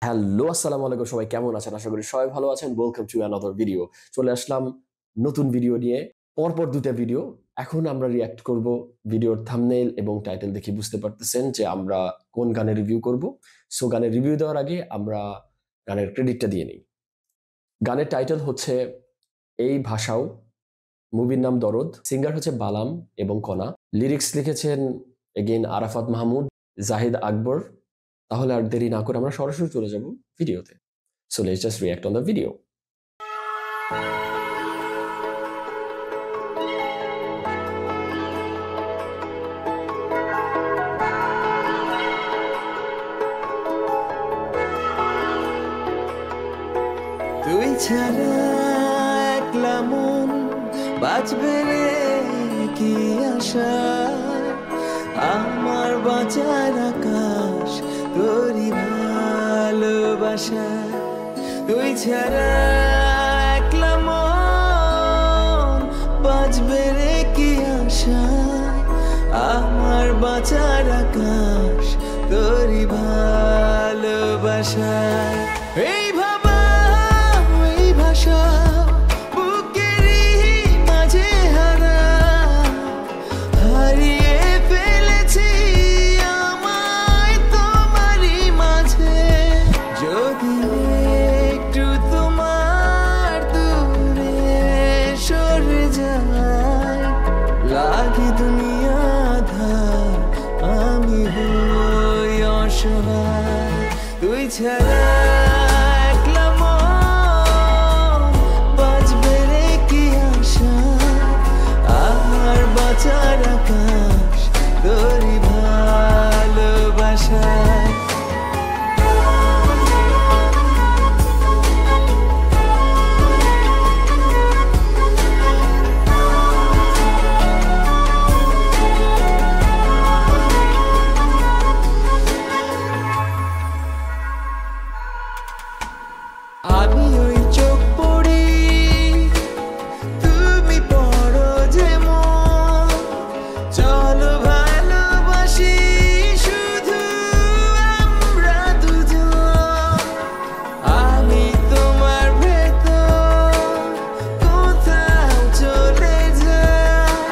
Hello, আসসালামু আলাইকুম। সবাই কেমন আছেন? আশা করি সবাই ভালো আছেন। Welcome to another video. চলে আসলাম নতুন ভিডিও নিয়ে। পরপর ২ টা ভিডিও। এখন আমরা রিঅ্যাক্ট করব। ভিডিওর থাম্বনেইল এবং টাইটেল দেখে বুঝতে পারতেছেন যে আমরা কোন গানের রিভিউ করব। সো গানের রিভিউ দেওয়ার আগে আমরা গানের ক্রেডিটটা দিয়ে নিই। গানের টাইটেল হচ্ছে এই ভাষাও, মুভির নাম দরদ, সিঙ্গার হচ্ছে বালাম এবং কণা। লিরিক্স লিখেছেন এগেইন আরাফাত মাহমুদ, জাহিদ আকবর। তাহলে আর দেরি না করে আমরা সরাসরি চলে যাব ভিডিওতে। So let's just react on the video. তুই ছাড়া একলা মন বাঁচবে রে কি আশা, আমার বাঁচার আকাশ তোরই ভালোবাসা। তুই ছাড়া একলা মন বাঁচবে রে কি আশা, আমার বাঁচার আকাশ তোরই ভালোবাসা। এই ভাবা এই ভাষা বুকেরই মাঝে হারা, হারিয়ে ফেলেছি আমায় তোমারই মাঝে। যদি একটু তোমার দূরে সরে যায়, লাগে দুনিয়া ধার, আমি হই অসহায়। তুই ছাড়া একলা মন বাঁচবে রে কি আশা, আমার বাঁচার আকাশ তোরই ভালোবাসায়। আমি ওই চোখ পড়ি, তুমি পড়ো যেমন, চলো ভালোবাসি শুধু আমরা দুজন। আমি তোমার ভেতর কোথাও চলে যাই,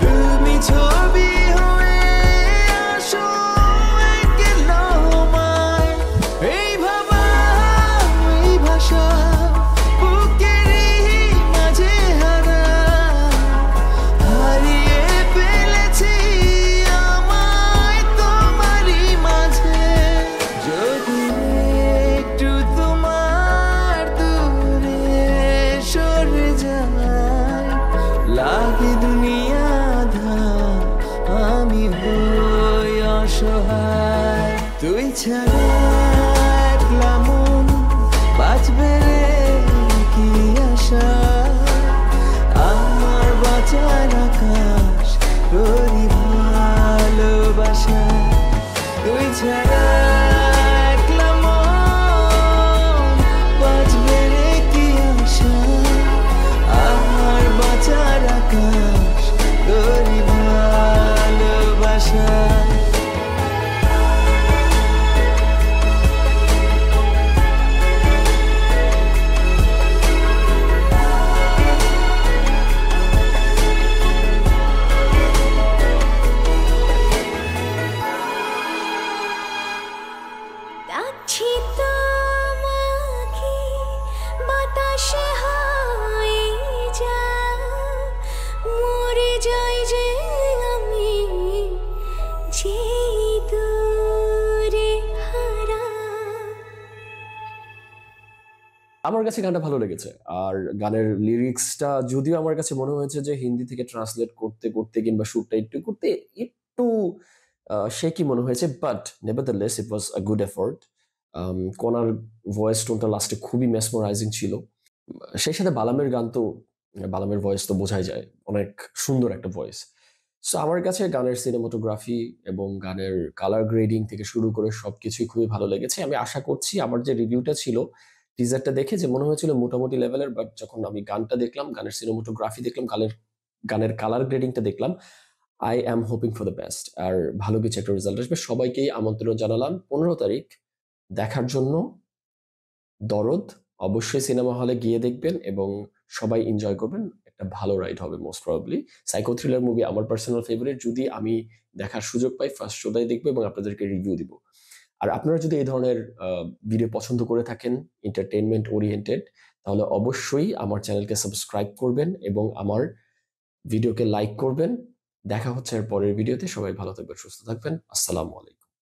তুমি ছবি হয়ে আসো একলমায়। এই ভাবা এই ভাষা বুকেরই মাঝে হারা, হারিয়ে ফেলেছি আমায় তোমারই মাঝে। যদি একটু তোমার দূরে সরে যায়, লাগে দুনিয়া ধার, আমি হই অসহায়। তুই ছাড়া একলা মন বাঁচবে রে কি আশা, আমার বাঁচার আকাশ তোরই ভালোবাসা। তুই ছাড়া একলা মন বাঁচবে রে কি আশা, আমার বাঁচার আকাশ তোরই ভালোবাসা। ডাকছি তোমাকে বাতাসে হয়ে যা, মরে যাই যে আমি যে দূরে হারা। আমার কাছে গানটা ভালো লেগেছে। আর গানের লিরিক্সটা যদিও আমার কাছে মনে হয়েছে যে হিন্দি থেকে ট্রান্সলেট করতে করতে কিংবা সুরটা একটু করতে একটু শেকি মনে হয়েছে, but nevertheless it was a good effort. কোনার ভয়েস টোনটা লাস্টে খুবই মেসমারাইজিং ছিল। সেই সাথে বালামের গান তো, বালামের ভয়েস তো বোঝাই যায়, অনেক সুন্দর একটা ভয়েস। সো আমার কাছে গানের সিনেমাটোগ্রাফি এবং গানের কালার গ্রেডিং থেকে শুরু করে সবকিছুই খুবই ভালো লেগেছে। আমি আশা করছি আমার যে রিভিউটা ছিল টিজারটা দেখে যে মনে হয়েছিল মোটামুটি লেভেলের, বাট যখন আমি গানটা দেখলাম, গানের সিনেমাটোগ্রাফি দেখলাম, গানের কালার গ্রেডিংটা দেখলাম, I am hoping for the best. আর ভালো কিছু একটা রেজাল্ট আসবে। সবাইকেই আমন্ত্রণ জানালাম 15 তারিখ দেখার জন্য দরদ অবশ্যই সিনেমা হলে গিয়ে দেখবেন এবং সবাই এনজয় করবেন। একটা ভালো রাইড হবে most probably. Psycho thriller movie আমার পার্সোনাল ফেভারিট। যদি আমি দেখার সুযোগ পাই ফার্স্ট শোটাই দেখবো এবং আপনাদেরকে রিভিউ দিব। আর আপনারা যদি এই ধরনের ভিডিও পছন্দ করে থাকেন, এন্টারটেইনমেন্ট ওরিয়েন্টেড, তাহলে অবশ্যই আমার চ্যানেলকে সাবস্ক্রাইব করবেন এবং আমার ভিডিওকে লাইক করবেন। দেখা হচ্ছে এর পরের ভিডিওতে। সবাই ভালো থাকবেন, সুস্থ থাকবেন। আসসালামু আলাইকুম।